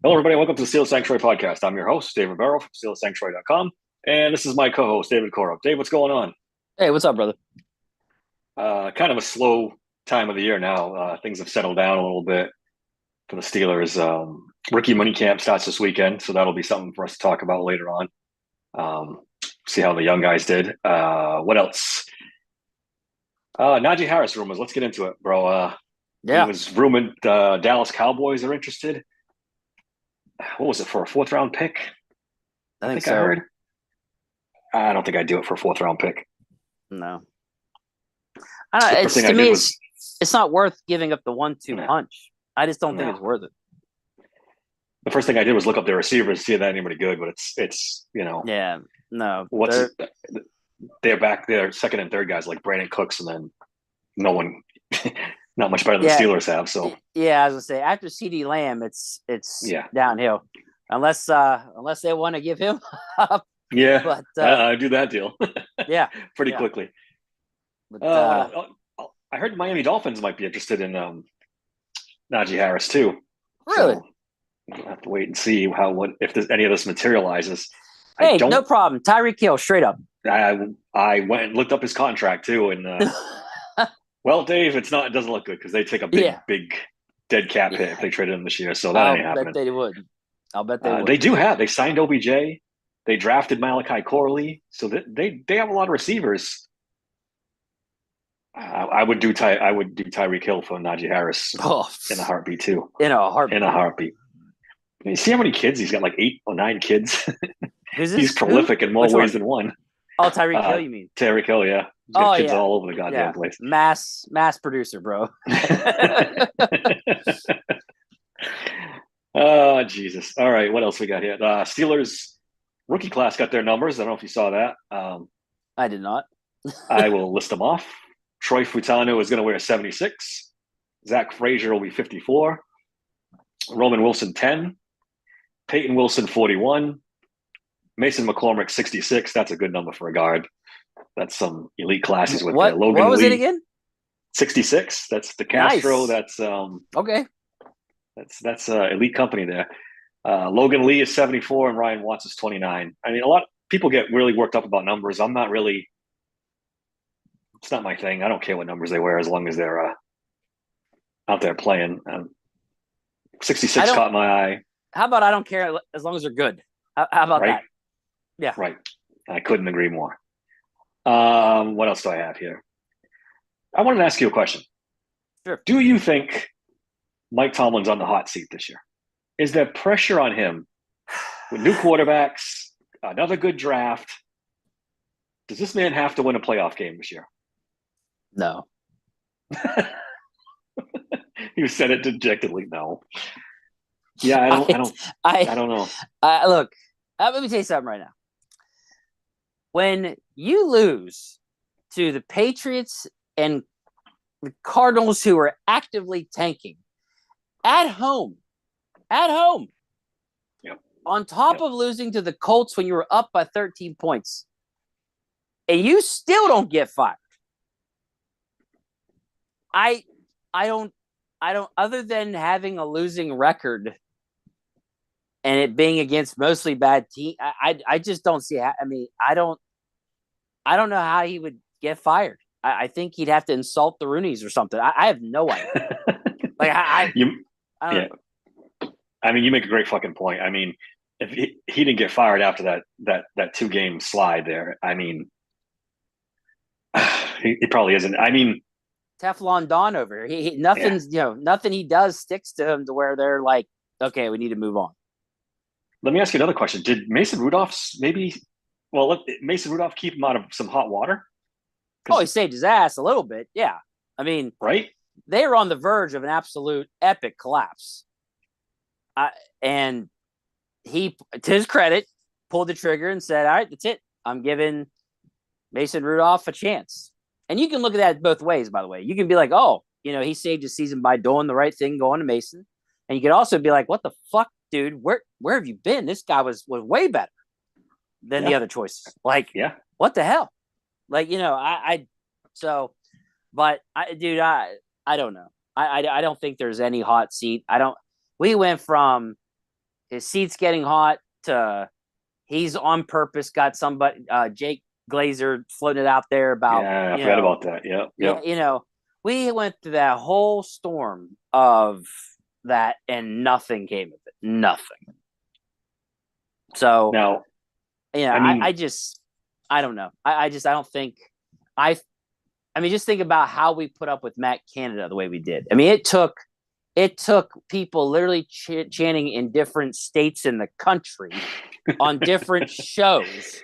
Hello, everybody. Welcome to the Steel Sanctuary podcast. I'm your host, David Barrow from SteelSanctuary.com. And this is my co-host, David Korup. Dave, what's going on? Hey, what's up, brother? Kind of a slow time of the year now. Things have settled down a little bit for the Steelers. Rookie mini camp starts this weekend, so that'll be something for us to talk about later on. See how the young guys did. What else? Najee Harris rumors. Let's get into it, bro. Yeah, It was rumored Dallas Cowboys are interested. What was it, for a fourth round pick? I think I so. heard. I don't think I'd do it for a fourth round pick. No, I don't, The first it's thing to I did me, was it's not worth giving up the 1-2 no, punch. I just don't think no. it's worth it. The first thing I did was look up their receivers, see if they had anybody good, but it's Yeah, no, what's they're back there, second and third guys like Brandon Cooks, and then no one, not much better than the yeah, Steelers have. So yeah. I was gonna say after CD Lamb, it's yeah, downhill, unless they want to give him up. yeah, But I do that deal yeah, pretty yeah. quickly. But What else? I heard Miami Dolphins might be interested in Najee Harris too. really, So we'll have to wait and see if there's any of this materializes. I hey, no don't. problem. Tyreek Hill, straight up. I went and looked up his contract too, and well, Dave, it doesn't look good because they take a Yeah, big dead cap hit if yeah. they trade him this year. So that I'll ain't bet happening. they would. I'll bet they would. They signed OBJ, they drafted Malachi Corley, so they have a lot of receivers. I would do Tyreek Hill for Najee Harris Oh, in a heartbeat too. in a heartbeat. In a heartbeat. You see how many kids he's got? Like 8 or 9 kids. Who's He's this? prolific in more Which ways one? than one. Oh, Tyreek Hill, you mean? Tyreek Hill, yeah, he's got Oh kids yeah, all over the goddamn yeah. place. Mass producer, bro. Oh, Jesus. All right. What else we got here? Steelers rookie class got their numbers. I don't know if you saw that. I did not. I will list them off. Troy Futano is going to wear 76. Zach Frazier will be 54. Roman Wilson, 10. Peyton Wilson, 41. Mason McCormick, 66. That's a good number for a guard. That's some elite classes with there. Logan What was Lee, it again? 66. That's the Castro. Nice. That's Okay. That's elite company there. Logan Lee is 74 and Ryan Watts is 29. I mean, a lot of people get really worked up about numbers. I'm not really. It's not my thing. I don't care what numbers they wear as long as they're out there playing. 66 caught my eye. How about I don't care as long as they're good? How about right? that? Yeah. Right. I couldn't agree more. What else do I have here? I wanted to ask you a question. Sure. Do you think Mike Tomlin's on the hot seat this year? Is there pressure on him with new quarterbacks, another good draft? Does this man have to win a playoff game this year? No. You said it dejectedly. No. Yeah, I don't know. Look, let me tell you something right now. When you lose to the Patriots and the Cardinals, who are actively tanking at home, yep. on top of losing to the Colts when you were up by 13 points, and you still don't get fired. I don't, other than having a losing record and it being against mostly bad team, I just don't see how. I mean, I don't know how he would get fired. I think he'd have to insult the Rooneys or something. I have no idea. Like I don't know. I mean, you make a great fucking point. I mean, if he didn't get fired after that 2-game slide there, I mean, he probably isn't. I mean, Teflon Don over here. Nothing's nothing he does sticks to him to where they're like, okay, we need to move on. Let me ask you another question. Did Mason Rudolph Mason Rudolph keep him out of some hot water? Oh, he saved his ass a little bit. Yeah. I mean, right? They were on the verge of an absolute epic collapse. And he, to his credit, pulled the trigger and said, all right, that's it. I'm giving Mason Rudolph a chance. And you can look at that both ways, by the way. You can be like, oh, he saved his season by doing the right thing, going to Mason. And you could also be like, what the fuck, dude? Where have you been? This guy was way better than the other choices. Like, what the hell? Like, I don't know. I don't think there's any hot seat. We went from his seat's getting hot to he's on purpose got somebody Jake Glazer floating it out there about Yeah, I forgot about that. Yep, yeah, yep. we went through that whole storm of that and nothing came of it. Nothing. So Now, I I mean, just I don't know. I don't think I I mean just think about how we put up with Matt Canada the way we did. I mean it took people literally chanting in different states in the country on different shows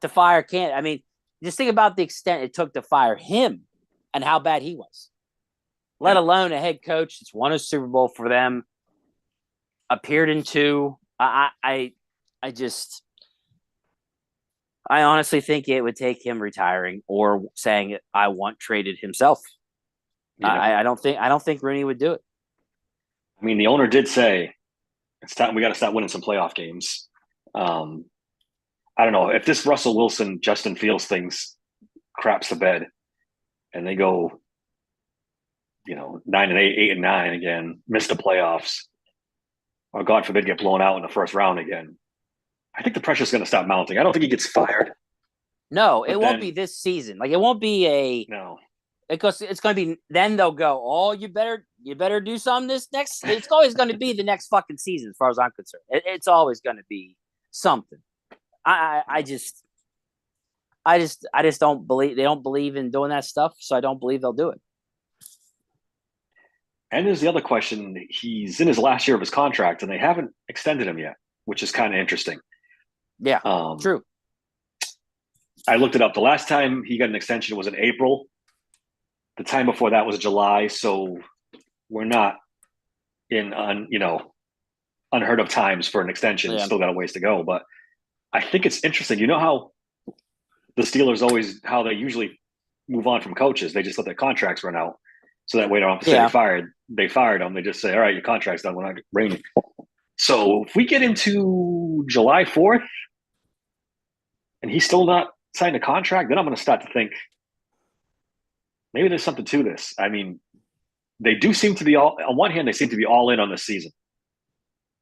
to fire Canada. I mean, just think about the extent it took to fire him and how bad he was. Let yeah. alone a head coach that's won a Super Bowl for them, appeared in two. I just I honestly think it would take him retiring or saying I want traded himself. Yeah. I don't think Rooney would do it. I mean, the owner did say it's time we got to start winning some playoff games. I don't know if this Russell Wilson, Justin Fields things craps the bed, and they go, 9-8, 8-9 again, miss the playoffs, or God forbid get blown out in the first round again. I think the pressure's going to stop mounting. I don't think he gets fired. No, it But won't then, be this season. Like it won't be a no, because it's going to be. Then they'll go. Oh, you better do something this next. It's always going to be the next fucking season, as far as I'm concerned. It's always going to be something. I just don't believe they don't believe in doing that stuff, so I don't believe they'll do it. and there's the other question. He's in his last year of his contract, and they haven't extended him yet, which is kind of interesting. Yeah, true. I looked it up. The last time he got an extension was in April. The time before that was July. So we're not in unheard of times for an extension. Yeah. Still got a ways to go. But I think it's interesting. You know how the Steelers how they usually move on from coaches. They just let their contracts run out. So that way they don't have to say they fired them. They just say, all right, your contract's done. We're not renewing. So if we get into July 4th and he's still not signed a contract, then I'm going to start to think maybe there's something to this. I mean, they do seem to be on one hand, they seem to be all in on this season.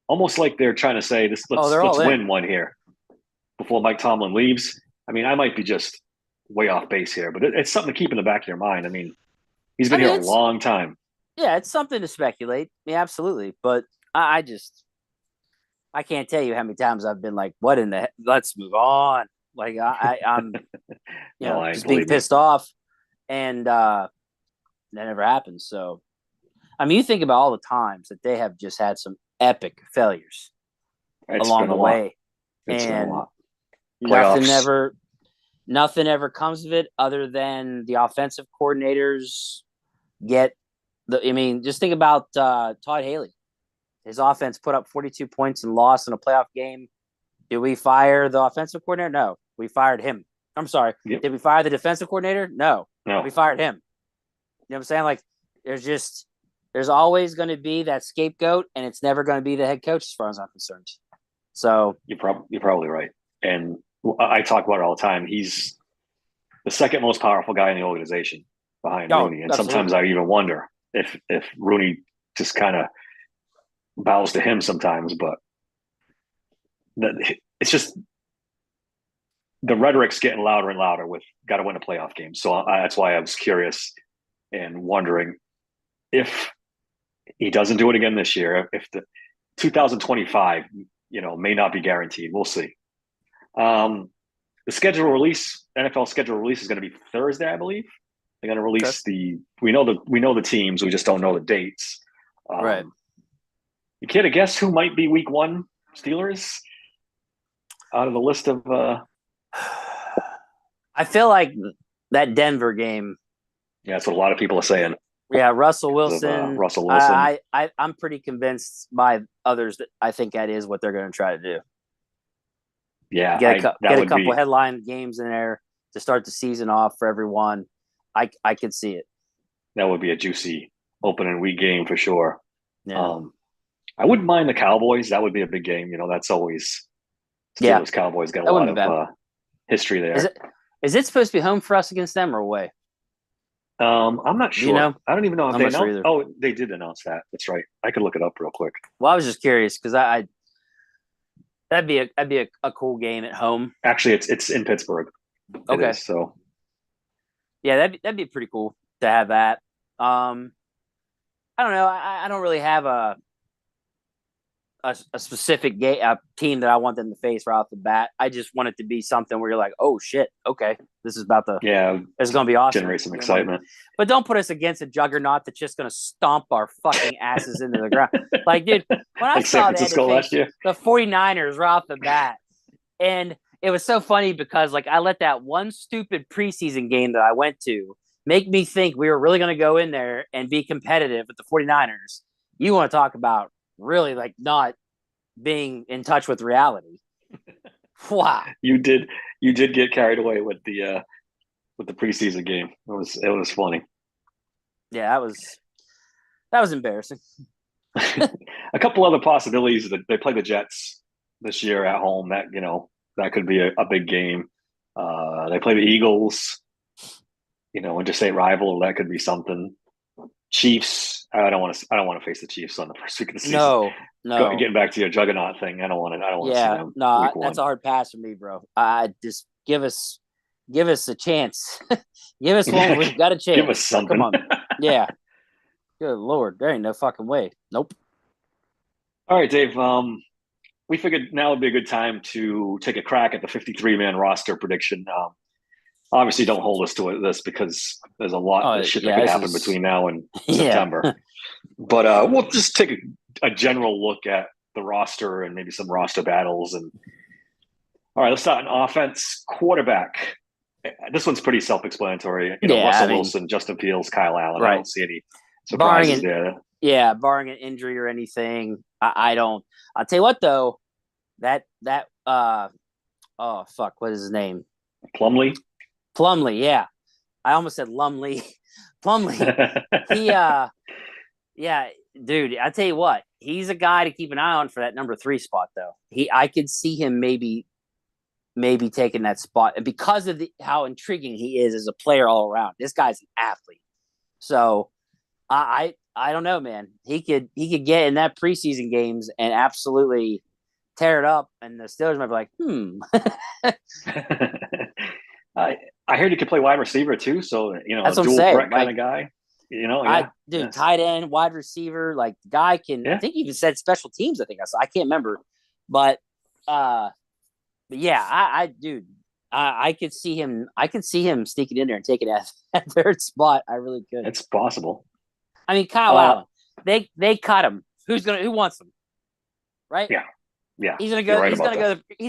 Almost like they're trying to say this. Let's win one here before Mike Tomlin leaves. I mean, I might be just way off base here, but it's something to keep in the back of your mind. I mean, he's been here a long time. Yeah, it's something to speculate. Yeah, absolutely. But I can't tell you how many times I've been like, "What in the? Let's move on." Like I'm, just being pissed off, and that never happens. So, I mean, you think about all the times that they have just had some epic failures along the way, and nothing ever comes of it other than the offensive coordinators get I mean, just think about Todd Haley. His offense put up 42 points and lost in a playoff game. Did we fire the offensive coordinator? No, we fired him. I'm sorry. Yep. Did we fire the defensive coordinator? No, we fired him. You know what I'm saying? Like, there's always going to be that scapegoat, and it's never going to be the head coach, as far as I'm concerned. So you're probably right. And I talk about it all the time. He's the second most powerful guy in the organization behind Rooney. And absolutely. Sometimes I even wonder if Rooney just kind of bows to him sometimes, but it's just the rhetoric's getting louder and louder with got to win a playoff game. So that's why I was curious and wondering if he doesn't do it again this year, if the 2025, may not be guaranteed. We'll see. The schedule release, NFL schedule release is going to be Thursday, I believe. They're going to release we know the teams, we just don't know the dates. Right. You care to guess who might be week one Steelers out of the list of I feel like that Denver game. Yeah, that's what a lot of people are saying. Yeah, Russell Wilson. Russell Wilson. I'm pretty convinced by others that I think that is what they're going to try to do. Yeah, get a couple headline games in there to start the season off for everyone. I could see it. That would be a juicy opening week game for sure. Yeah. I wouldn't mind the Cowboys. That would be a big game. That's always Steelers Cowboys got a lot of history there. Is it supposed to be home for us against them or away? I'm not sure. I don't even know if they announced. Sure oh, they did announce that. That's right. I could look it up real quick. Well, I was just curious because I That'd be a cool game at home. Actually, it's in Pittsburgh. It Okay. is. So Yeah, that'd be pretty cool to have that. I don't know. I don't really have a specific a team that I want them to face right off the bat. I just want it to be something where you're like, oh shit, okay, this is about to. yeah, It's going to be awesome. generate some excitement. But don't put us against a juggernaut that's just going to stomp our fucking asses into the ground. Like, dude, when I Like saw San Francisco that, last year. the 49ers right off the bat, and it was so funny because like I let that one stupid preseason game that I went to make me think we were really going to go in there and be competitive with the 49ers. You want to talk about really like not being in touch with reality. Wow. You did get carried away with the preseason game. It was funny. Yeah, that was embarrassing. A couple other possibilities that they play the Jets this year at home. That could be a big game. They play the Eagles, interstate rival. That could be something. Chiefs. I don't want to face the Chiefs on the first week of the season. No. Getting back to your juggernaut thing, I don't want to see them. No, that's a hard pass for me, bro. Just give us a chance. Give us one. We've got a chance. Give us something. Come on. Yeah. Good Lord, there ain't no fucking way. Nope. All right, Dave. We figured now would be a good time to take a crack at the 53-man roster prediction. Obviously, don't hold us to this because there's a lot of shit that could happen between now and September. But we'll just take a general look at the roster and maybe some roster battles. And all right, let's start on offense. Quarterback. This one's pretty self-explanatory. Russell Wilson, Justin Fields, Kyle Allen. Right. I don't see any surprises there. Yeah, barring an injury or anything, I don't. I'll tell you what though, that oh fuck, what is his name? Plumlee, yeah. I almost said Lumley. Plumlee. He yeah, dude, I tell you what, he's a guy to keep an eye on for that number 3 spot though. I could see him maybe taking that spot, and because of how intriguing he is as a player all around. This guy's an athlete. So I don't know, man. He could get in that preseason games and absolutely tear it up, and the Steelers might be like, I heard he could play wide receiver too, so that's a dual threat kind of guy. Tight end, wide receiver, like guy can. I think he even said special teams. I can't remember, but yeah, I could see him. I could see him sneaking in there and taking that 3rd spot. I really could. It's possible. I mean, Kyle Allen, they cut him. Who wants him? Right? Yeah. He's gonna go. He's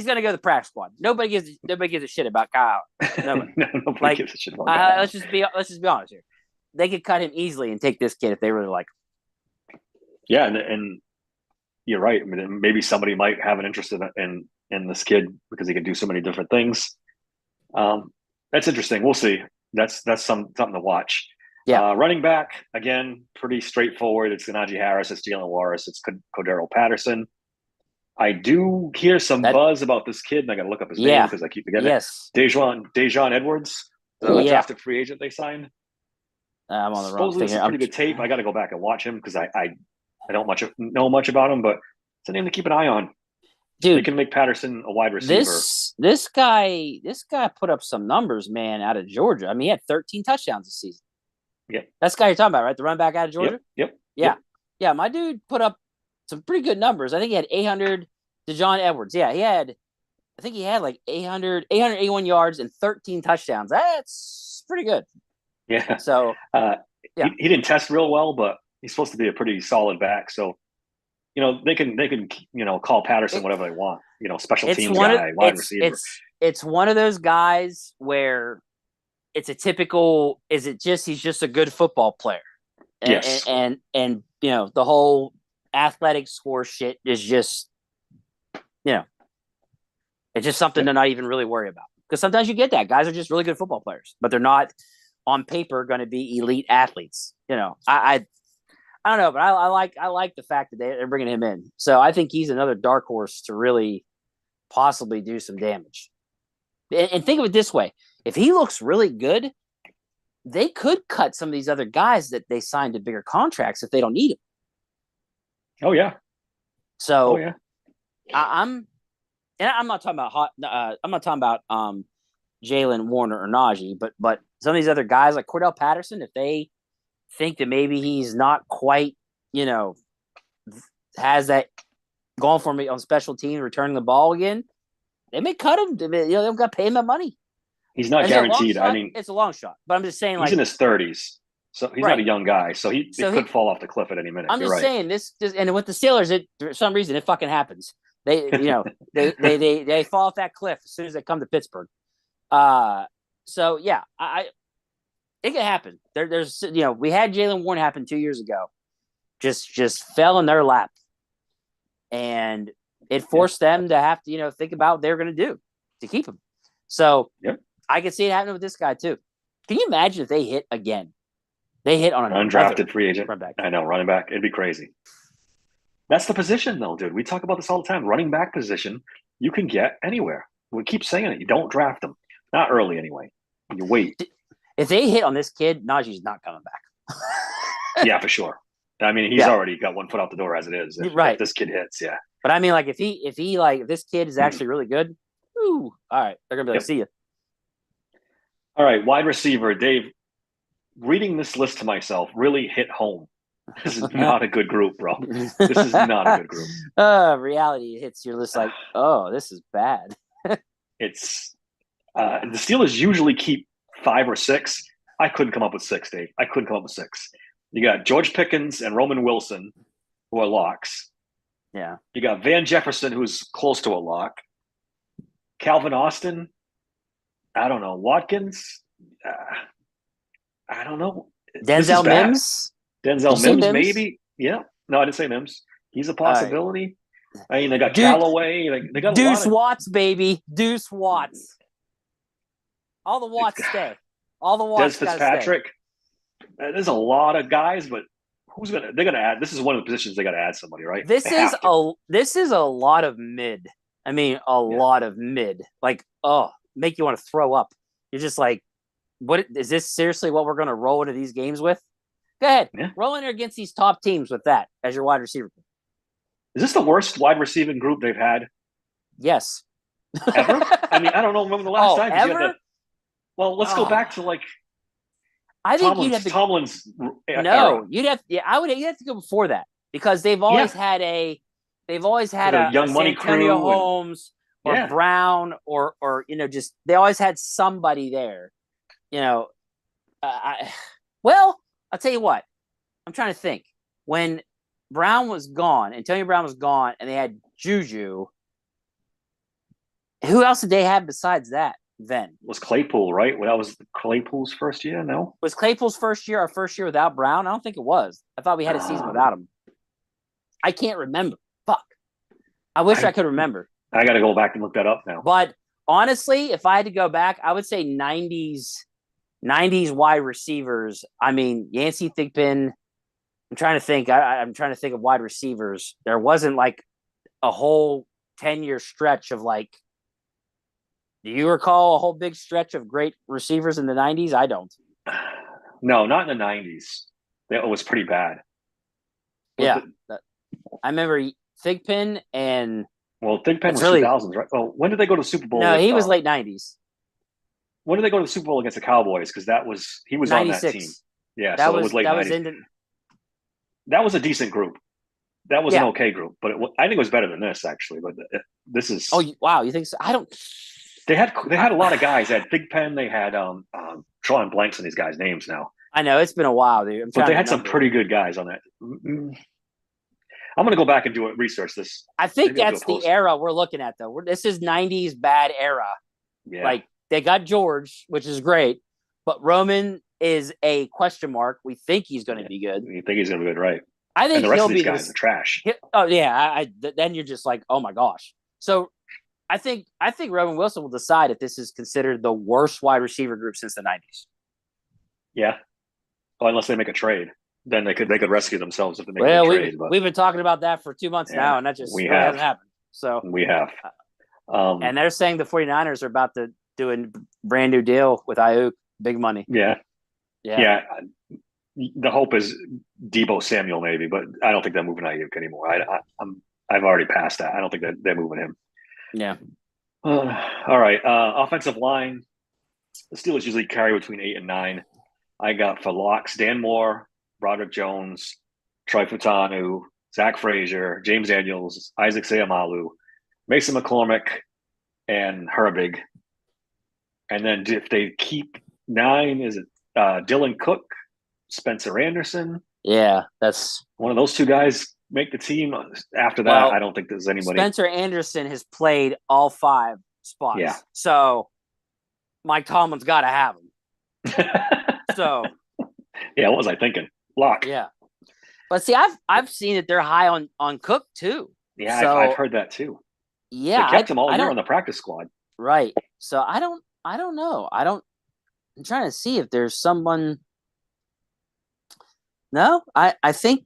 gonna go to the practice squad. Nobody gives a shit about Kyle Allen. Nobody gives a shit about Kyle. Let's just be honest here. They could cut him easily and take this kid if they really like him. Yeah, and you're right. I mean, maybe somebody might have an interest in this kid because he can do so many different things. That's interesting. We'll see. That's something to watch. Yeah. Running back, again, pretty straightforward. It's Najee Harris, it's Jalen Warris, it's Cordero Patterson. I do hear some buzz about this kid, and I got to look up his name because I keep forgetting it. Dejon Edwards, the drafted free agent they signed. I'm on the wrong thing here. Pretty good tape. I got to go back and watch him because I don't know much about him, but it's a name to keep an eye on. Dude, they can make Patterson a wide receiver. This guy put up some numbers, man, out of Georgia. I mean, he had 13 touchdowns this season. Yeah, that's the guy you're talking about, right? The running back out of Georgia. Yep. Yeah. My dude put up some pretty good numbers. I think he had 800. Dejon Edwards. Yeah, I think he had like 881 yards and 13 touchdowns. That's pretty good. Yeah. So, he didn't test real well, but he's supposed to be a pretty solid back. So, they can call Patterson whatever they want. Special teams guy, wide receiver. It's one of those guys where it's a typical. Is it just he's just a good football player? Yes. And the whole athletic score shit is just it's just something to not even really worry about, because sometimes you get that guys are just really good football players, but they're not on paper going to be elite athletes. I don't know, but I like the fact that they're bringing him in. So I think he's another dark horse to really possibly do some damage. And think of it this way: if he looks really good, they could cut some of these other guys that they signed to bigger contracts if they don't need him. Oh yeah. So I'm and I'm not talking about I'm not talking about Jalen Warner or Najee, but some of these other guys like Cordell Patterson, if they think that maybe he's not quite, you know, has that going for me on special teams, returning the ball again, they may cut him. They've got to pay him that money. He's not Is it a long guaranteed. I shot? mean, It's a long shot, but I'm just saying, he's like, in his 30s, so he's not right. a young guy. So So it could fall off the cliff at any minute. I'm You're just right. saying this, and with the Steelers, for some reason, it fucking happens. They fall off that cliff as soon as they come to Pittsburgh. So yeah, it could happen. There's we had Jalen Warren happen 2 years ago, just fell in their lap, and it forced them to have to think about what they're going to do to keep him. So yep. I can see it happening with this guy too. Can you imagine if they hit again? They hit on an undrafted free agent. Running back. I know, running back. It'd be crazy. That's the position, though, dude. We talk about this all the time. Running back position, you can get anywhere. We keep saying it. You don't draft them. Not early, anyway. You wait. If they hit on this kid, Najee's not coming back. Yeah, for sure. I mean, he's already got one foot out the door as it is. If this kid hits, yeah. But I mean, like, if this kid is actually really good, all right, they're gonna be like, see you. All right, wide receiver, Dave. Reading this list to myself really hit home. This is not a good group, bro. This is not a good group. Reality hits. You're just like, oh, this is bad. It's the Steelers usually keep 5 or 6. I couldn't come up with 6, Dave. I couldn't come up with 6. You got George Pickens and Roman Wilson, who are locks. Yeah. You got Van Jefferson, who's close to a lock. Calvin Austin. I don't know. Watkins. I don't know. Denzel Mims. Denzel Mims, maybe. Yeah. No, I didn't say Mims. He's a possibility. Right. I mean, they got Callaway. They got Deuce Watts, baby. Deuce Watts. All the Watts stay. All the Watts. Des Fitzpatrick. There's a lot of guys, but they're gonna add. This is one of the positions they got to add somebody, right? This is a lot of mid. I mean, a lot of mid. Like, make you want to throw up. You're just like, what is this seriously what we're going to roll into these games with? Go ahead. Yeah. Roll in there against these top teams with that as your wide receiver. Is this the worst wide receiving group they've had? Yes. Ever? I mean, I don't know. Remember the last time? Ever? Well, let's go back to like. I think you'd have to. Tomlin's. No, you'd have. Yeah, you'd have to go before that because they've always had a. They've always had a young money Antonio crew Holmes or Brown or just they always had somebody there. Well, I'll tell you what. I'm trying to think. When Brown was gone, Antonio Brown was gone, and they had Juju. Who else did they have besides that then? It was Claypool, right? Well, that was Claypool's first year, no? Was Claypool's first year our first year without Brown? I don't think it was. I thought we had a season without him. I can't remember. Fuck. I wish I could remember. I got to go back and look that up now. But honestly, if I had to go back, I would say 90s wide receivers. I mean, Yancey Thigpen. I'm trying to think. I'm trying to think of wide receivers. There wasn't like a whole 10-year stretch of like. Do you recall a whole big stretch of great receivers in the 90s? I don't. No, not in the 90s. It was pretty bad. I remember Thigpen and. Well, Thigpen was 2000s, right? Well, when did they go to the Super Bowl? No, he was late 90s. When did they go to the Super Bowl against the Cowboys? Because he was 96. On that team. Yeah, so it was late 90s. That was a decent group. That was an okay group, but I think it was better than this actually. But this is. Oh wow, you think so? I don't. They had a lot of guys. They had Thigpen. They had drawing blanks on these guys' names now. I know it's been a while, dude. But they had some pretty good guys on that. I'm going to go back and do research this. I think that's the era we're looking at, though. This is 90s bad era. Yeah. Like, they got George, which is great, but Roman is a question mark. We think he's going to be good. You think he's going to be good, right? I think and the rest he'll of these be guys are trash. Oh, yeah. Then you're just like, oh, my gosh. So I think Roman Wilson will decide if this is considered the worst wide receiver group since the 90s. Yeah. Well, unless they make a trade. Then they could rescue themselves if they make a trade. We've been talking about that for 2 months now, and that just hasn't happened. So we have. And they're saying the 49ers are about to do a brand new deal with Ayuk, big money. Yeah. The hope is Deebo Samuel maybe, but I don't think they're moving Ayuk anymore. I've already passed that. I don't think that they're moving him. Yeah. All right. Offensive line. The Steelers usually carry between 8 and 9. I got for locks Dan Moore, Broderick Jones, Troy Futanu, Zach Frazier, James Daniels, Isaac Sayamalu, Mason McCormick, and Herbig. And then if they keep 9, is it Dylan Cook, Spencer Anderson? Yeah, that's one of those two guys make the team. After that, well, I don't think there's anybody. Spencer Anderson has played all 5 spots. Yeah. So Mike Tomlin's got to have him. So yeah, what was I thinking? Lock. Yeah. But see, I've seen that they're high on Cook too. Yeah, so, I've heard that too. Yeah, they kept him all year on the practice squad. Right. So I don't know. I'm trying to see if there's someone. No, I think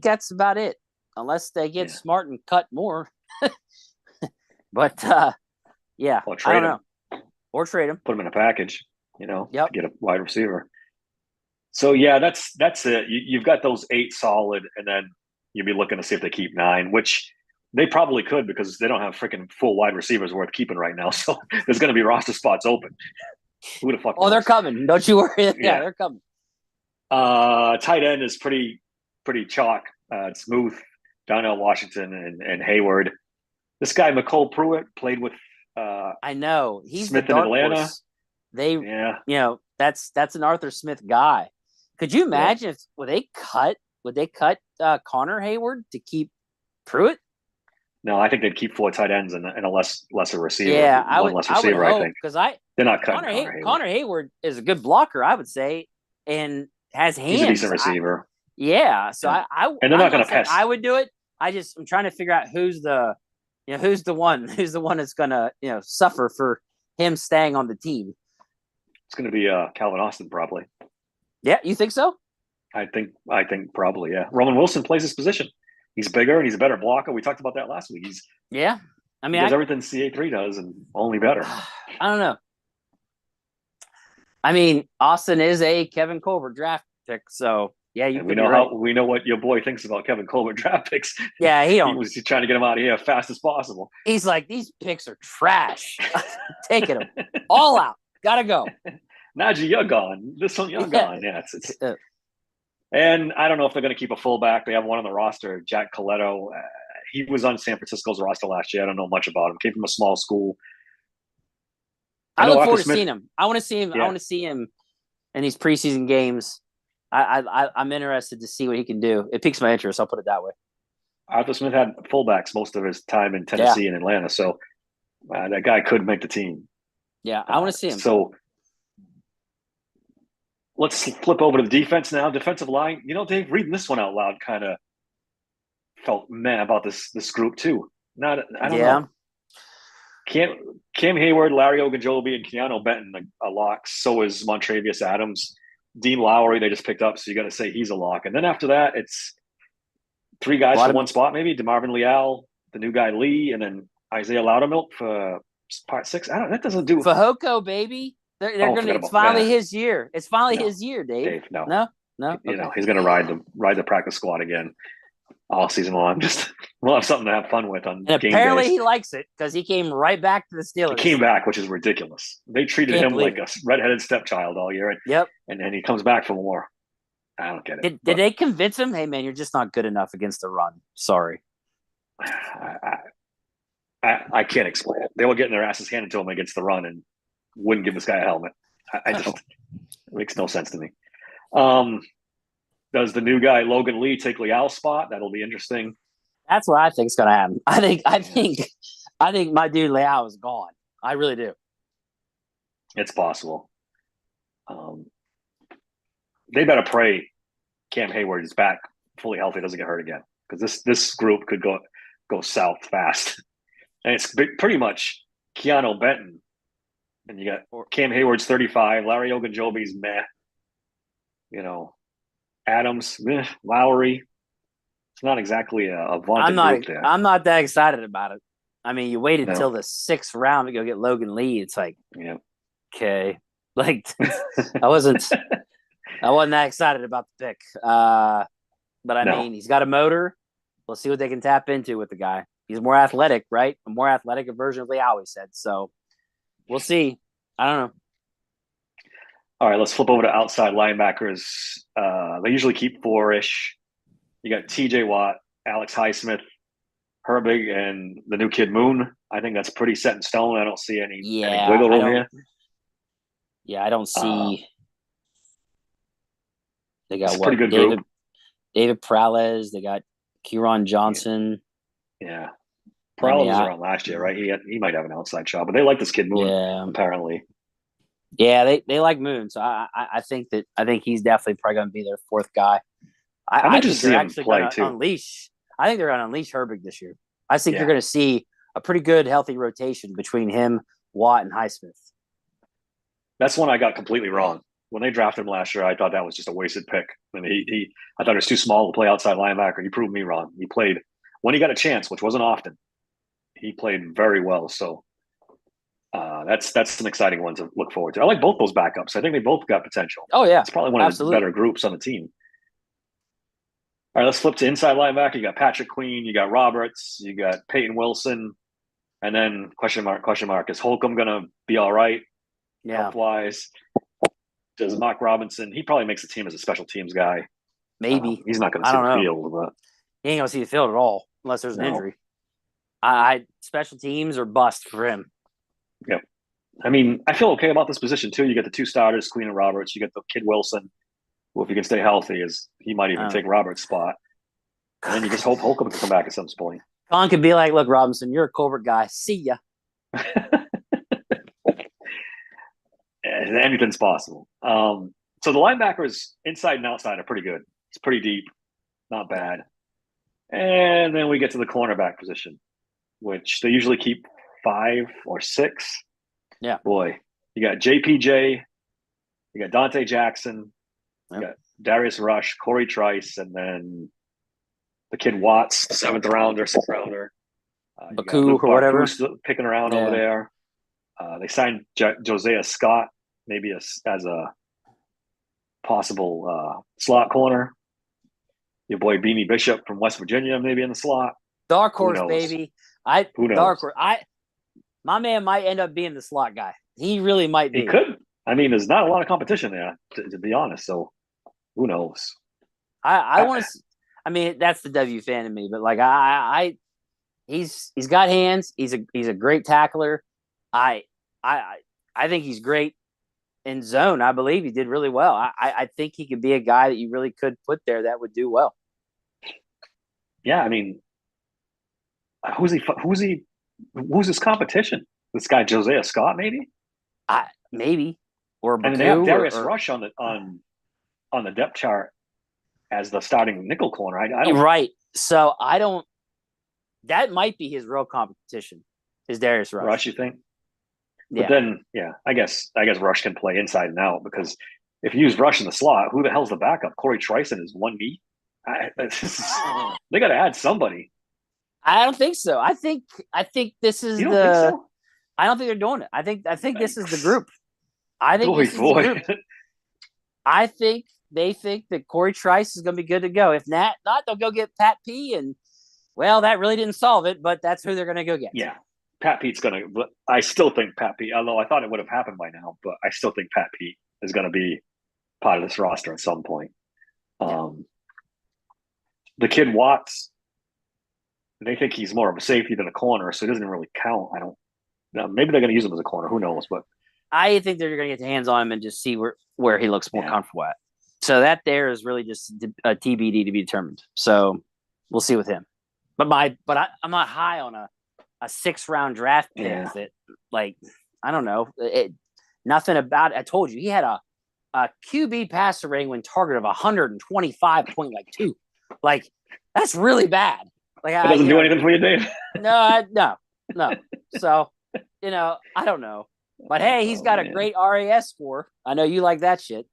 that's about it. Unless they get smart and cut more. But yeah, or trade I don't know. Or trade him. Put him in a package, to get a wide receiver. So yeah, that's it. You've got those 8 solid, and then you'll be looking to see if they keep 9, which they probably could because they don't have freaking full wide receivers worth keeping right now. So there's going to be roster spots open. Who the fuck? Oh, they're coming. Don't you worry. Yeah, they're coming. Tight end is pretty chalk. It's Muth, Donnell Washington, and Hayward. This guy McCole Pruitt played with. I know he's Smith the in Atlanta. Horse. That's an Arthur Smith guy. Could you imagine if would they cut Connor Hayward to keep Pruitt? No, I think they'd keep 4 tight ends and a lesser receiver. Yeah, I would I think because they're not cutting Connor Hayward is a good blocker, I would say, and has hands. He's a decent receiver. So I and they're not going to pass. I would do it. I'm trying to figure out who's the one that's going to suffer for him staying on the team. It's going to be Calvin Austin probably. Yeah, you think so? I think probably, yeah. Roman Wilson plays his position. He's bigger and he's a better blocker. We talked about that last week. He does everything CA3 does and only better. I don't know. I mean, Austin is a Kevin Colbert draft pick, so yeah, we know what your boy thinks about Kevin Colbert draft picks. Yeah, he was trying to get him out of here as fast as possible. He's like, these picks are trash. Taking them all out. Gotta go. Najee, you're gone. This one, you're gone. Yeah, it's and I don't know if they're going to keep a fullback. They have one on the roster, Jack Coletto. He was on San Francisco's roster last year. I don't know much about him. Came from a small school. I look forward to seeing him. I want to see him. Yeah. I want to see him in these preseason games. I'm interested to see what he can do. It piques my interest. I'll put it that way. Arthur Smith had fullbacks most of his time in Tennessee and Atlanta, so that guy could make the team. Yeah, I want to see him. So let's flip over to the defense now. Defensive line. Dave, reading this one out loud kind of felt meh about this group too. I don't know. Cam Hayward, Larry Ogunjobi, and Keanu Benton are locks. So is Montravius Adams. Dean Lowry, they just picked up, so you got to say he's a lock. And then after that, it's 3 guys for one spot, maybe. DeMarvin Leal, the new guy Lee, and then Isaiah Loudermilk for part 6. That doesn't do it. Fehoko, baby. They're gonna. It's finally his year. It's finally his year, Dave. No. Okay. He's gonna ride the practice squad again all season long. We'll have something to have fun with on game apparently days. He likes it because he came right back to the Steelers. He came back, which is ridiculous. They treated him like a redheaded stepchild all year. And then he comes back for more. I don't get it. Did they convince him? Hey, man, you're just not good enough against the run. Sorry. I can't explain it. They were getting their asses handed to them against the run and wouldn't give this guy a helmet. It makes no sense to me. Does the new guy Logan Lee take Leal's spot? That'll be interesting. That's what I think is going to happen. I think my dude Leal is gone. I really do. It's possible. They better pray Cam Hayward is back fully healthy, doesn't get hurt again, because this group could go south fast. And it's pretty much Keanu Benton, and you got Cam Hayward's 35, Larry Ogunjobi's meh. Adams, Lowry. It's not exactly a vaunted group there. I'm not that excited about it. I mean, you waited until the 6th round to go get Logan Lee. It's like, okay, like I wasn't that excited about the pick. But I mean, he's got a motor. We'll see what they can tap into with the guy. He's more athletic, right? A more athletic version of Lee always said. So we'll see. I don't know. All right, let's flip over to outside linebackers. They usually keep four-ish. You got T.J. Watt, Alex Highsmith, Herbig, and the new kid Moon. I think that's pretty set in stone. I don't see any Yeah, wiggle I room don't. here. Yeah, I don't see. They It's got a pretty what good group. David Prowles. They got Kieran Johnson. Yeah. I mean, Prowell was around last year, right? He might have an outside shot, but they like this kid Moon, yeah, apparently. yeah. They like Moon, so I think he's definitely probably going to be their fourth guy. I'm I think interested to they're see him actually play going to too. unleash. I think they're going to unleash Herbig this year. I think Yeah. you're going to see a pretty good, healthy rotation between him, Watt, and Highsmith. That's one I got completely wrong. When they drafted him last year, I thought that was just a wasted pick. I mean, I thought it was too small to play outside linebacker. He proved me wrong. He played when he got a chance, which wasn't often. He played very well. So that's an exciting one to look forward to. I like both those backups. I think they both got potential. Oh yeah, It's probably one absolutely. of the better groups on the team. All right, let's flip to inside linebacker. You got Patrick Queen, you got Roberts, you got Peyton Wilson, and then question mark, is Holcomb gonna be all right health wise? Does Mark Robinson? He probably makes the team as a special teams guy. Maybe. He's not going to I see don't the know. field, but He ain't gonna see the field at all unless there's an injury. I special teams or bust for him. Yep. I mean, I feel okay about this position too. You get the two starters, Queen and Roberts. You get the kid Wilson, who, if he can stay healthy, he might even take Roberts' spot. And then you just hope Holcomb can come back at some point. Con could be like, "Look, Robinson, you're a Colbert guy. See ya." Anything's possible. So the linebackers inside and outside are pretty good. It's pretty deep, not bad. And then we get to the cornerback position, which they usually keep 5 or 6. Yeah. Boy, you got JPJ, you got Dante Jackson, you got Darius Rush, Corey Trice, and then the kid Watts, 7th rounder, 6th rounder. Baku or whatever. Picking around over there. They signed Josiah Scott, maybe as a possible slot corner. Your boy Beanie Bishop from West Virginia, maybe in the slot. Dark horse, baby. Who knows? Dark horse. My man might end up being the slot guy. He really might be. He could. I mean, there's not a lot of competition there, to be honest. So who knows? I want to. I mean, that's the W fan in me, but like he's got hands. He's a great tackler. I think he's great in zone. I believe he did really well. I think he could be a guy that you really could put there that would do well. Yeah, I mean, who's his competition? This guy Josiah Scott, maybe. Maybe or Baku, and they have Darius Rush on the depth chart as the starting nickel corner. I don't. Right. So I don't. That might be his real competition. Is Darius Rush? Rush, you think? But then, I guess Rush can play inside and out, because if you use Rush in the slot, who the hell's the backup? Corey Trice is one knee. They got to add somebody. I don't think so. I think this is you don't think so? I don't think they're doing it. I think this is the group. I think this is the group. I think they think that Corey Trice is going to be good to go. If not, they'll go get Pat P. And well, that really didn't solve it, but that's who they're going to go get. Yeah. Pat Pete's going to, but I still think Pat Pete, although I thought it would have happened by now, but I still think Pat Pete is going to be part of this roster at some point. The kid Watts, they think he's more of a safety than a corner, so he doesn't really count. I don't know. Maybe they're going to use him as a corner. Who knows? But I think they're going to get the hands on him and just see where he looks more comfortable at. So that there is really just a TBD to be determined. So we'll see with him. But I'm not high on a 6th-round draft pick that, like, I don't know. Nothing about it. I told you he had a QB passer rating when target of 125.2. Like, that's really bad. Like, it doesn't do anything for you, Dave. No. So, I don't know. But hey, he's got a great RAS score. I know you like that shit.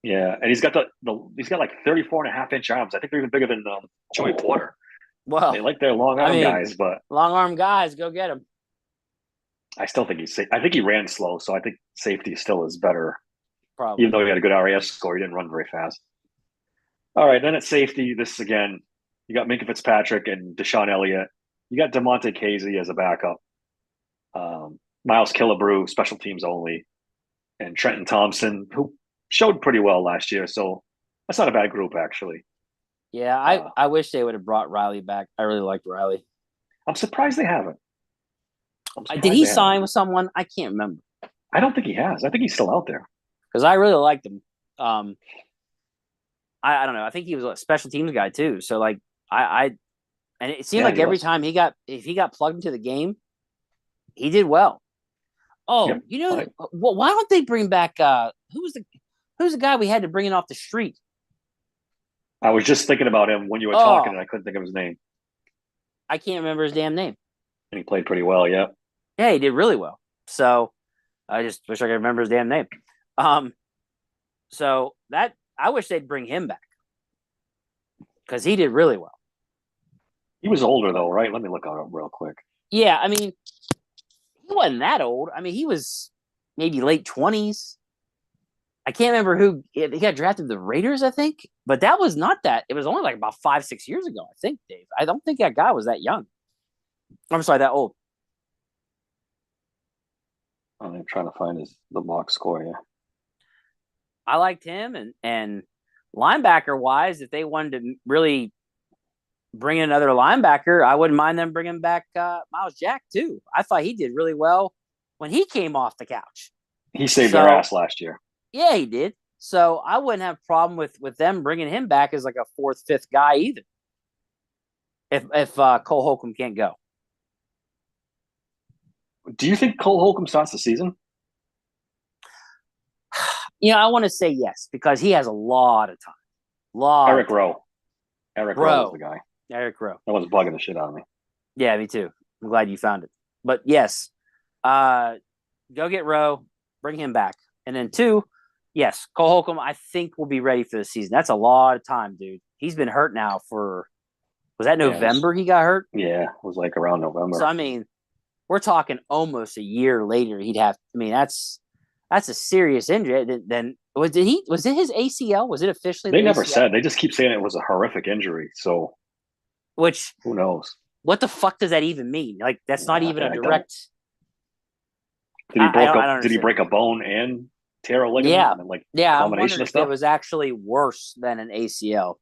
Yeah, and he's got he's got like 34.5-inch arms. I think they're even bigger than Joey Porter. Well, they like their long arm guys, but long arm guys, go get him. I still think he's safe. I think he ran slow, so I think safety still is better. Probably. Even though he had a good RAS score, he didn't run very fast. All right, then at safety, this again, you got Minkah Fitzpatrick and Deshaun Elliott. You got DeMonte Casey as a backup. Miles Killebrew, special teams only, and Trenton Thompson, who showed pretty well last year. So that's not a bad group, actually. Yeah, Uh, I wish they would have brought Riley back. I really liked Riley. I'm surprised they haven't. I'm Did surprised he they haven't. sign with someone? I can't remember I don't think he has. I think he's still out there. because I really liked him. Um, I don't know. I think he was a special teams guy too. So like I and it seemed Yeah, like he every was. time if he got plugged into the game, he did well. Oh, Yep. you know, why don't they bring back who's the guy we had to bring in off the street? I was just thinking about him when you were talking, Oh, and I couldn't think of his name. I can't remember his damn name. And he played pretty well. Yeah. Yeah, he did really well. So I just wish I could remember his damn name. Um, so that I wish they'd bring him back because he did really well. He was older though, right? Let me look on him real quick. Yeah, I mean, he wasn't that old. I mean, he was maybe late 20s. I can't remember who he got drafted the Raiders, I think, but that was not that. It was only like about 5-6 years ago, I think, Dave. I don't think that guy was that young. I'm sorry, that old. I'm trying to find the box score here. I liked him and linebacker wise, if they wanted to really bring in another linebacker, I wouldn't mind them bringing back Miles Jack too. I thought he did really well when he came off the couch. He saved their ass last year. Yeah, he did. So I wouldn't have a problem with them bringing him back as like a fourth, fifth guy either. If Cole Holcomb can't go, Do you think Cole Holcomb starts the season? I want to say yes because he has a lot of time. Eric Rowe. Eric Rowe is the guy. Eric Rowe. That was bugging the shit out of me. Yeah, me too. I'm glad you found it. But yes, go get Rowe, bring him back, and then 2, yes, Cole Holcomb. I think will be ready for the season. That's a lot of time, dude. He's been hurt now for. Was that November he got hurt? Yeah, it was like around November. So I mean, we're talking almost a year later. He'd have. I mean, that's a serious injury. Then was it his ACL? Was it officially? They never ACL? said. They just keep saying it was a horrific injury. So, Which who knows? What the fuck does that even mean? Like that's not even a direct. Did he break a bone and tear a ligament? Yeah, and like yeah. I'm combination wondering of if stuff. it was actually worse than an ACL.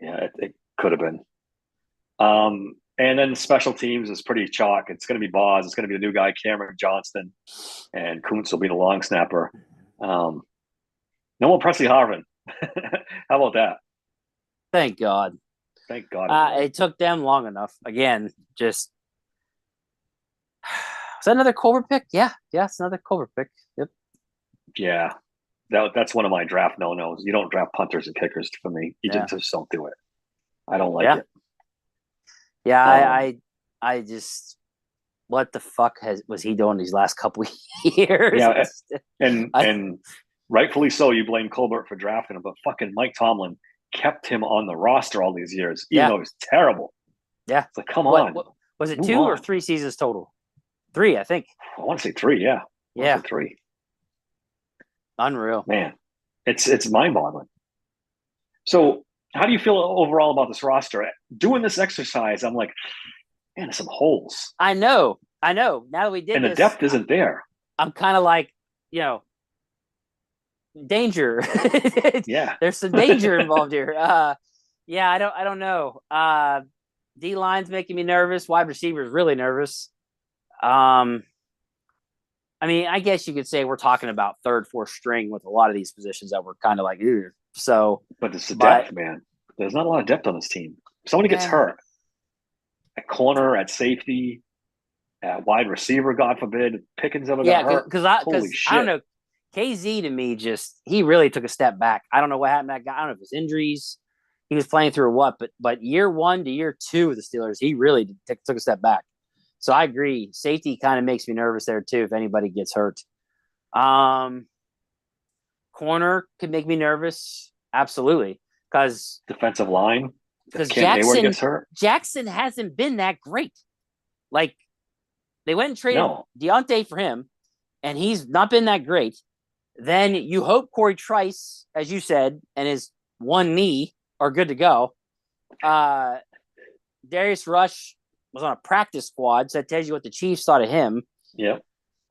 Yeah, it could have been. And then special teams is pretty chalk. It's going to be Boz. It's going to be the new guy, Cameron Johnston, and Kuntz will be the long snapper. No more Presley Harvin. How about that? Thank God. Thank God. It took them long enough. Again, just is that another Culver pick? Yeah, it's another Culver pick. Yep. Yeah, that's one of my draft no-nos. You don't draft punters and kickers for me. You just don't do it. I don't like it. Yeah, I just what the fuck was he doing these last couple of years? Yeah, and rightfully so. You blame Colbert for drafting him, but fucking Mike Tomlin kept him on the roster all these years, even though he was terrible. Yeah, it's like come on. What, was it 2 or 3 seasons total? 3, I think. I want to say 3. Yeah, yeah, 3. Unreal, man. It's mind-boggling. So, how do you feel overall about this roster? Doing this exercise, I'm like, man, there's some holes. I know. Now that we did, and the depth isn't there. I'm kind of like, danger. Yeah, there's some danger involved here. Yeah, I don't know. D line's making me nervous. Wide receivers really nervous. I mean, I guess you could say we're talking about 3rd, 4th string with a lot of these positions that we're kind of like, ew. So, but it's the depth, man. There's not a lot of depth on this team. If somebody gets hurt at corner, at safety, at wide receiver, God forbid, Pickens ever got hurt. Because I don't know. KZ to me he really took a step back. I don't know what happened to that guy. I don't know if it's injuries. He was playing through what, but year 1 to year 2 of the Steelers, he really took a step back. So I agree. Safety kind of makes me nervous there too if anybody gets hurt. Corner could make me nervous. Absolutely. Because defensive line. Because Jackson hasn't been that great. Like they went and traded Deontay for him, and he's not been that great. Then you hope Corey Trice, as you said, and his one knee are good to go. Darius Rush was on a practice squad, so that tells you what the Chiefs thought of him. Yeah.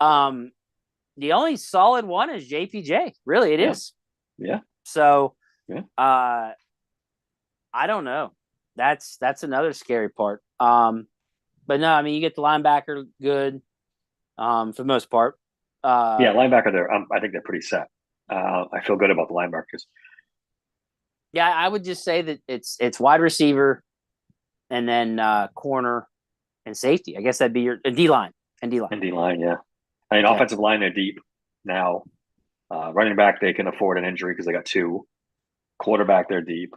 The only solid one is JPJ. Really, it is. Yeah. So, Yeah. I don't know. That's another scary part. But no, I mean, you get the linebacker good, for the most part. Linebacker there. I think they're pretty set. I feel good about the linebackers. Yeah, I would just say that it's wide receiver, and then corner and safety. I guess that'd be your D line and D line. And D line, yeah. I mean, offensive line, they're deep now. Running back, they can afford an injury because they got 2. Quarterback, they're deep.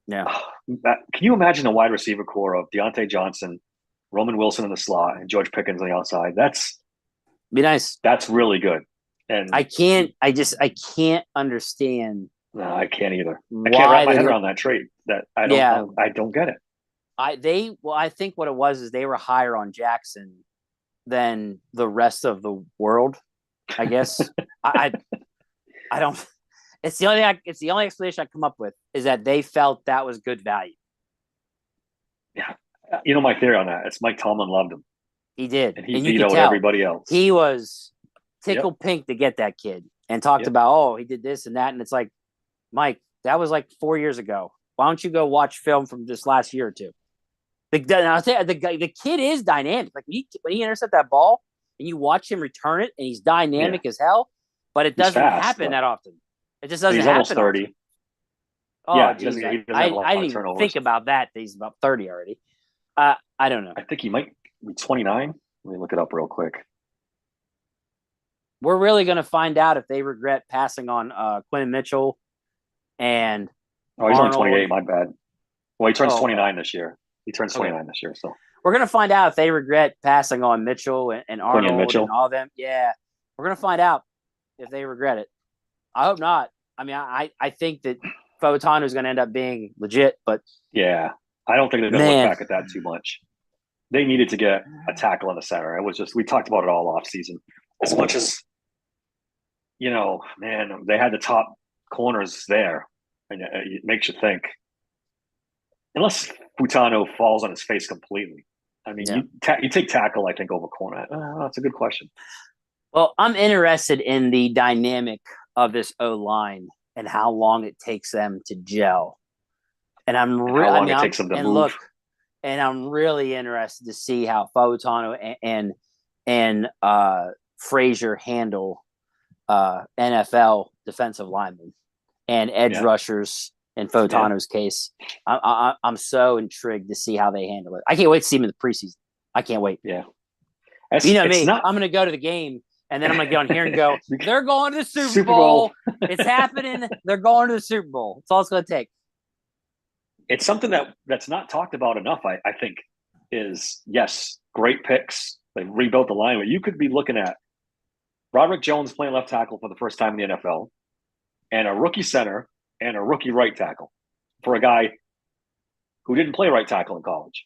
Yeah. Can you imagine a wide receiver core of Deontay Johnson, Roman Wilson in the slot, and George Pickens on the outside? That's be nice. That's really good. And I can't understand. No, I can't either. I can't wrap my head around that trade. That I don't get it. I think what it was is they were higher on Jackson than the rest of the world. I guess I don't. It's the only explanation I come up with is that they felt that was good value. Yeah, my theory on that. It's Mike Tomlin loved him. He did, and he vetoed everybody else. He was tickled pink to get that kid, and talked about he did this and that, and it's like, Mike, that was like 4 years ago. Why don't you go watch film from this last year or two? The kid is dynamic. Like when he intercepts that ball and you watch him return it, and he's dynamic as hell. But it doesn't happen that often. It just doesn't happen. He's almost 30. Often. Oh, yeah, geez, I didn't even think about that. He's about 30 already. I don't know. I think he might be 29. Let me look it up real quick. We're really going to find out if they regret passing on Quentin Mitchell and he's only 28. My bad. Well, he turns 29 this year. He turns 29 this year. So we're going to find out if they regret passing on Mitchell and Arnold and all them. Yeah, we're going to find out if they regret it. I hope not. I mean, I think that Fautanu is going to end up being legit, but yeah, I don't think they're going to look back at that too much. They needed to get a tackle in the center. It was just, we talked about it all off season. As much as, man, they had the top corners there, and it makes you think. Unless Fautanu falls on his face completely. I mean, you take tackle, I think, over corner. That's a good question. Well, I'm interested in the dynamic of this O-line and how long it takes them to gel. And I'm really it takes them to move. Look, and I'm really interested to see how Fautanu and Frazier handle NFL defensive linemen and edge rushers. In Fautanu's case, I'm so intrigued to see how they handle it. I can't wait to see him in the preseason. I can't wait. Yeah, me. I'm going to go to the game, and then I'm going to get on here and go, they're going to the Super Bowl. It's happening. They're going to the Super Bowl. That's all it's going to take. It's something that's not talked about enough, I think, is, yes, great picks. They rebuilt the line, but you could be looking at Broderick Jones playing left tackle for the first time in the NFL, and a rookie center and a rookie right tackle for a guy who didn't play right tackle in college.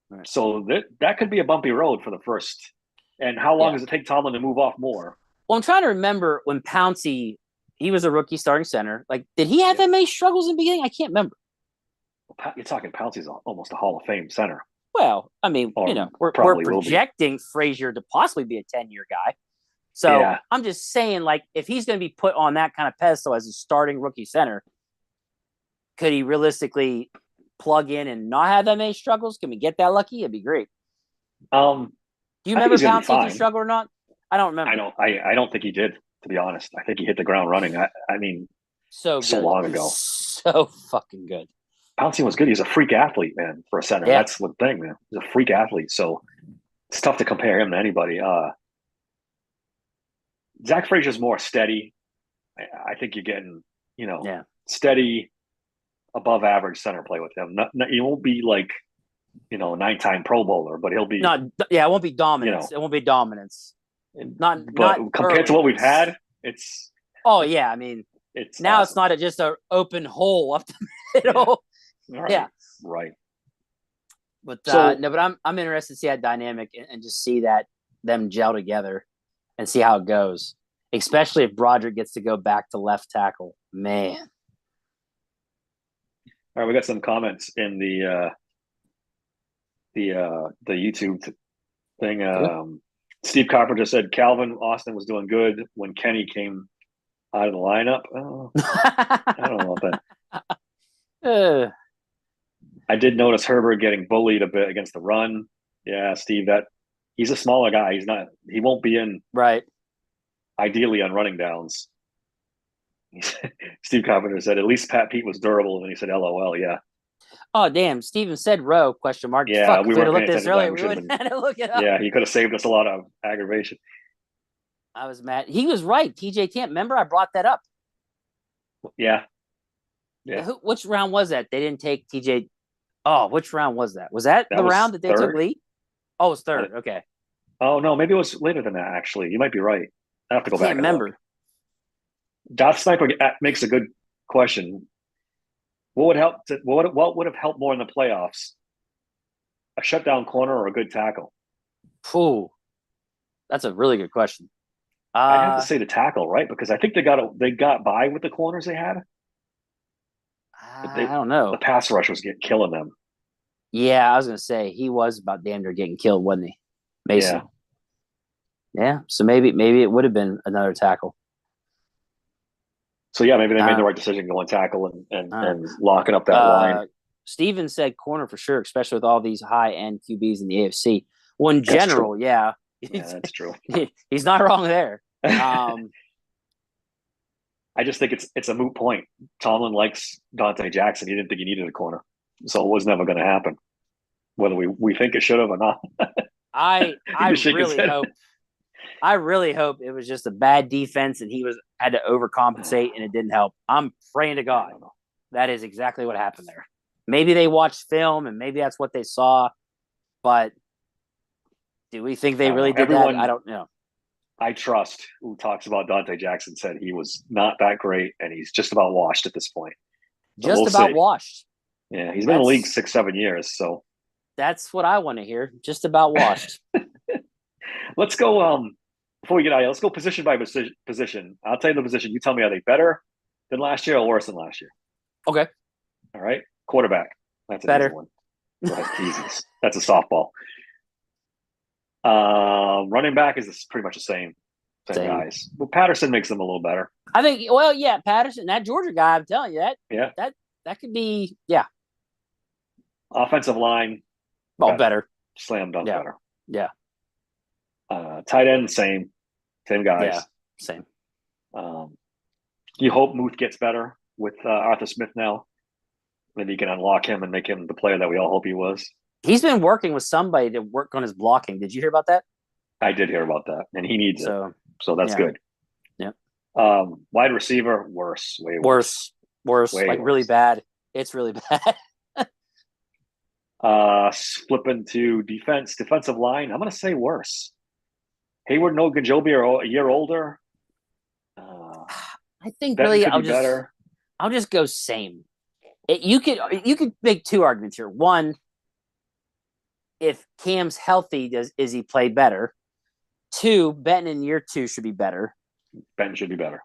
Right. So that could be a bumpy road for the first. And how long does it take Tomlin to move off more? Well, I'm trying to remember when Pouncey, he was a rookie starting center. Like, did he have that many struggles in the beginning? I can't remember. Well, you're talking Pouncey's almost a Hall of Fame center. Well, I mean, we're projecting Frazier to possibly be a 10-year guy. So I'm just saying, like, if he's going to be put on that kind of pedestal as a starting rookie center, could he realistically plug in and not have that many struggles? Can we get that lucky? It'd be great. Do you remember Pouncey struggle or not? I don't remember. I don't think he did, to be honest. I think he hit the ground running. I mean, so long ago. So fucking good. Pouncey was good. He's a freak athlete, man, for a center. Yeah. That's the thing, man. He's a freak athlete. So it's tough to compare him to anybody. Zach Frazier's more steady. I think you're getting, steady, above average center play with him. He won't be like, 9-time Pro Bowler, but he'll be it won't be dominance. It won't be dominance. Not compared to what we've had, it's. Oh yeah, I mean, it's now awesome. It's not just an open hole up the middle. Yeah. Right. But but I'm interested to see that dynamic and just see that them gel together. And see how it goes, especially if Broderick gets to go back to left tackle. Man. All right, we got some comments in the the YouTube thing. Okay. Steve Carpenter said Calvin Austin was doing good when Kenny came out of the lineup. Oh, I don't know about that. Uh, I did notice Herbert getting bullied a bit against the run. Yeah, Steve, that he's a smaller guy. He won't be in right. ideally on running downs. Steve Carpenter said at least Pat Pete was durable, and he said, "LOL." Yeah, Oh damn! Steven said row question mark. yeah, Fuck! we If we'd weren't have paying looked at this attention to that. earlier, We we should have would been. have had to look it up. Yeah, he could have saved us a lot of aggravation. I was mad. He was right. TJ Tamp. Remember, I brought that up. Yeah, yeah, Which round was that? They didn't take TJ. Oh, which round was that? Was that that the was round that they took third. Lee? Oh, it was third. Okay. Oh no, maybe it was later than that. Actually, you might be right. I have to I go can't back and look. remember. Dot Sniper makes a good question. What would help? What would have helped more in the playoffs? A shutdown corner or a good tackle? Ooh, that's a really good question. I have to say the tackle, right? Because I think they got by with the corners they had, but I don't know. the pass rush was killing them. Yeah, I was gonna say he was about damn near getting killed, wasn't he, Mason? Yeah. Yeah. So maybe it would have been another tackle. So yeah, maybe they made the Uh, right decision going tackle uh, and locking up that line. Steven said corner for sure, especially with all these high end QBs in the AFC. Well, in That's true. general, yeah, Yeah, that's true. he's not wrong there. I just think it's a moot point. Tomlin likes Dante Jackson. He didn't think he needed a corner, so it was never going to happen. Whether we think it should have or not. I really hope it was just a bad defense and he had to overcompensate and it didn't help. I'm praying to God that is exactly what happened there. Maybe they watched film and maybe that's what they saw, but do we think they really did that? I don't know. I trust who talks about Dante Jackson said he was not that great and he's just about washed at this point. So just about washed. Yeah, he's been in the league 6-7 years, so that's what I want to hear. Just about washed. Let's go. Before we get out of here, let's go position by position. I'll tell you the position. You tell me, are they better than last year or worse than last year? Okay. All right. Quarterback. That's an better easy one. That's a softball. Running back is pretty much the same guys. Well, Patterson makes them a little better. I think. Well, yeah, Patterson, that Georgia guy. I'm telling you that. Yeah. That could be. Yeah. Offensive line. Better. Slam dunk better. Yeah. Tight end, same guys. Yeah, same. You hope Muth gets better with Arthur Smith now. Maybe you can unlock him and make him the player that we all hope he was. He's been working with somebody to work on his blocking. Did you hear about that? I did hear about that, and he needs it. So that's good. Yeah. Wide receiver, worse. Way worse. Worse. Way like worse. Really bad. It's really bad. Flipping to defensive line. I'm going to say worse. Hayward and Ogunjobi are a year older. I think really I'll just go same. You could make two arguments here. One, if Cam's healthy, is he play better? Two, Benton in year 2 should be better. Benton should be better.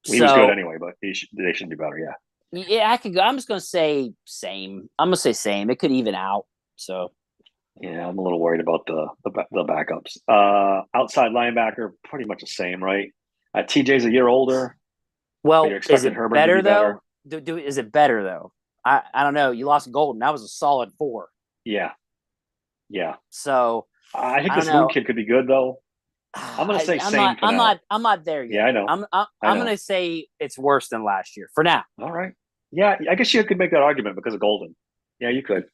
He was good anyway, but they should be better. Yeah. Yeah, I could go. I'm just going to say same. I'm going to say same. It could even out. So. Yeah, I'm a little worried about the backups. Outside linebacker, pretty much the same, right? TJ's a year older. Well, is it Herbert better to be though? Is it better though? I don't know. You lost Golden. That was a solid 4. Yeah. So I think this new kid could be good though. I'm going to say same. I'm not there yet. Yeah, I know. I'm going to say it's worse than last year for now. All right. Yeah, I guess you could make that argument because of Golden. Yeah, you could.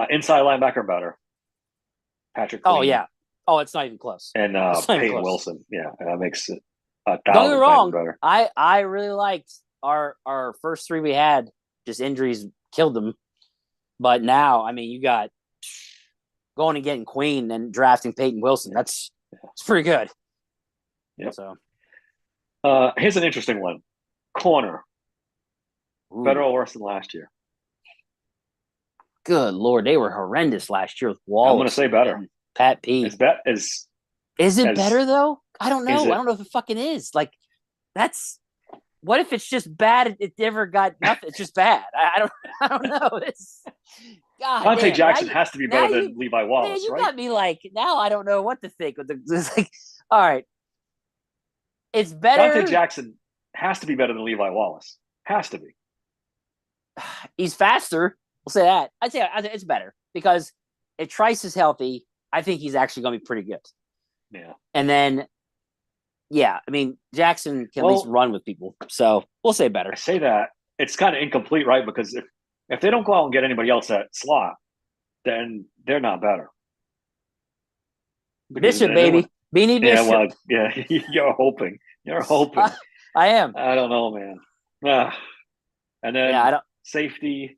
Inside linebacker better. Patrick Queen. Oh, yeah. Oh, it's not even close. And Peyton Wilson. Yeah, that makes it don't get me wrong. Better. I really liked our first 3 we had. Just injuries killed them. But now, I mean, you got going and getting Queen and drafting Peyton Wilson. It's pretty good. Yeah. So here's an interesting one. Corner. Ooh. Better or worse than last year? Good Lord, they were horrendous last year with Wallace. I'm going to say better. Pat P. Is it better though? I don't know. I don't know if it fucking is. Like, what if it's just bad? It never got nothing. It's just bad. I don't know. God Dante damn. Jackson has to be Now better you, than Levi man, Wallace, you right? got me like, now I don't know what to think. It's like, all right, it's Dante better. Jackson has to be better than Levi Wallace. Has to be. He's faster. We'll say that. I'd say it's better because if Trice is healthy, I think he's actually going to be pretty good. Yeah. And then, yeah, I mean, Jackson can at least run with people. So we'll say better. I say that. It's kind of incomplete, right? Because if they don't go out and get anybody else at slot, then they're not better. Because Bishop, baby. Beanie Bishop. Yeah, well, yeah, you're hoping. You're hoping. I am. I don't know, man. And then I don't. Safety.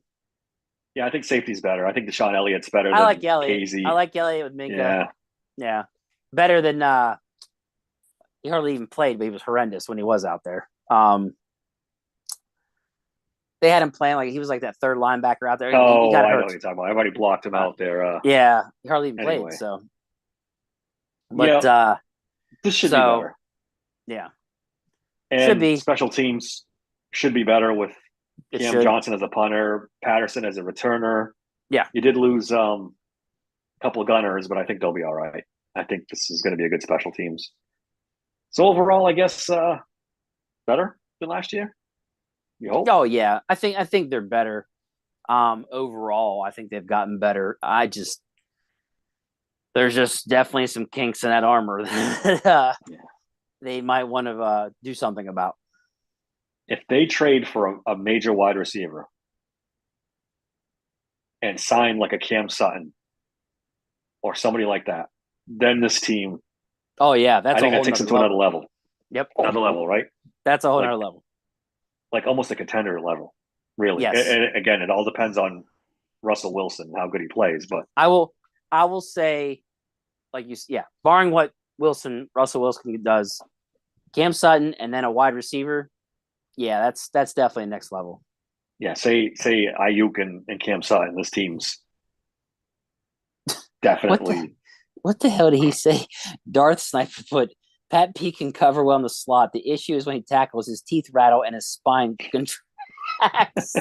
Yeah, I think safety's better. I think Deshaun Elliott's better I than like Elliott. KZ. I like Elliott with Minkah. Yeah. Yeah. Better than he hardly even played, but he was horrendous when he was out there. They had him playing like he was like that third linebacker out there. Oh, he got I hurt. know what you're talking about. Everybody blocked him out there. Yeah, he hardly even anyway. played. So, but this should be better. Yeah, and should be. Special teams should be better with Cam Johnson as a punter, Patterson as a returner. Yeah, you did lose a couple of gunners, but I think they'll be all right. I think this is going to be a good special teams. So overall, I guess better than last year. You hope? Oh yeah, I think they're better. Overall, I think they've gotten better. There's just definitely some kinks in that armor that they might want to do something about. If they trade for a major wide receiver and sign like a Cam Sutton or somebody like that, then this team. Oh yeah, I think that takes them to another level. Yep, another level, right? That's a whole other level. Like almost a contender level, really. Yes. And again, it all depends on Russell Wilson, how good he plays. But I will say, barring what Russell Wilson does, Cam Sutton and then a wide receiver, yeah, that's definitely next level. Yeah, say Ayuk and Cam Sutton, this team's definitely. What the hell did he say? Darth Sniper put Pat P can cover well in the slot. The issue is when he tackles, his teeth rattle and his spine contracts.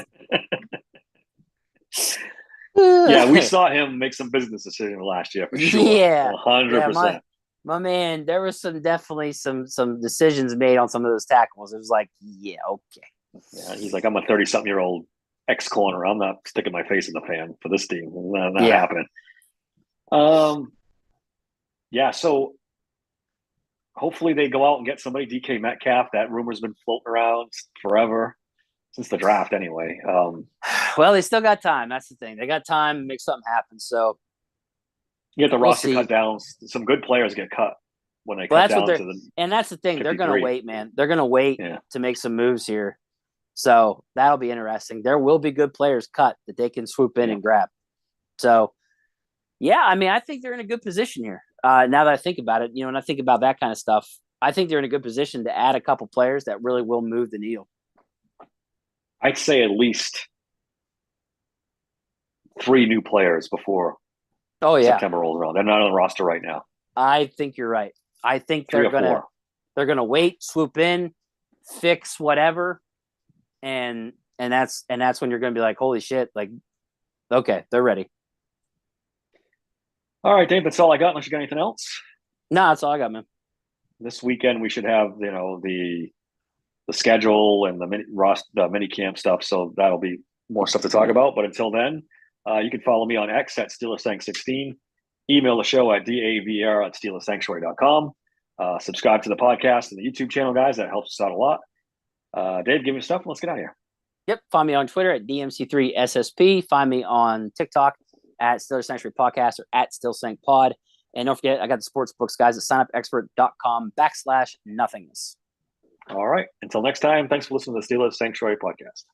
Yeah, we saw him make some business decisions last year for sure. Yeah, 100%. My man, there was definitely some decisions made on some of those tackles. It was like, yeah, okay. Yeah, he's like, I'm a 30-something-year-old ex-corner. I'm not sticking my face in the fan for this team. Not happening. Yeah, so hopefully they go out and get somebody. DK Metcalf, that rumor's been floating around forever since the draft anyway. Well, they still got time. That's the thing. They got time to make something happen. So you get the roster cut down. Some good players get cut when they cut down to the. And that's the thing. 53. They're going to wait, man. They're going to wait to make some moves here. So that'll be interesting. There will be good players cut that they can swoop in and grab. So, yeah, I mean, I think they're in a good position here. Now that I think about it, when I think about that kind of stuff, I think they're in a good position to add a couple players that really will move the needle. I'd say at least 3 new players before September rolls around. They're not on the roster right now. I think you're right. I think they're gonna wait, swoop in, fix whatever, and that's when you're gonna be like, holy shit, like, okay, they're ready. All right, Dave, that's all I got. Unless you got anything else? No, that's all I got, man. This weekend we should have the schedule and the mini camp stuff, so that'll be more stuff to talk about. But until then, you can follow me on X at SteelersSank16. Email the show at davr@SteelersSanctuary.com. Subscribe to the podcast and the YouTube channel, guys. That helps us out a lot. Dave, give me stuff. Let's get out of here. Yep. Find me on Twitter at DMC3SSP. Find me on TikTok at Steelers Sanctuary Podcast or at StillSankPod. And don't forget, I got the sports books, guys, at signupexpert.com/nothingness. All right. Until next time, thanks for listening to the Steelers Sanctuary Podcast.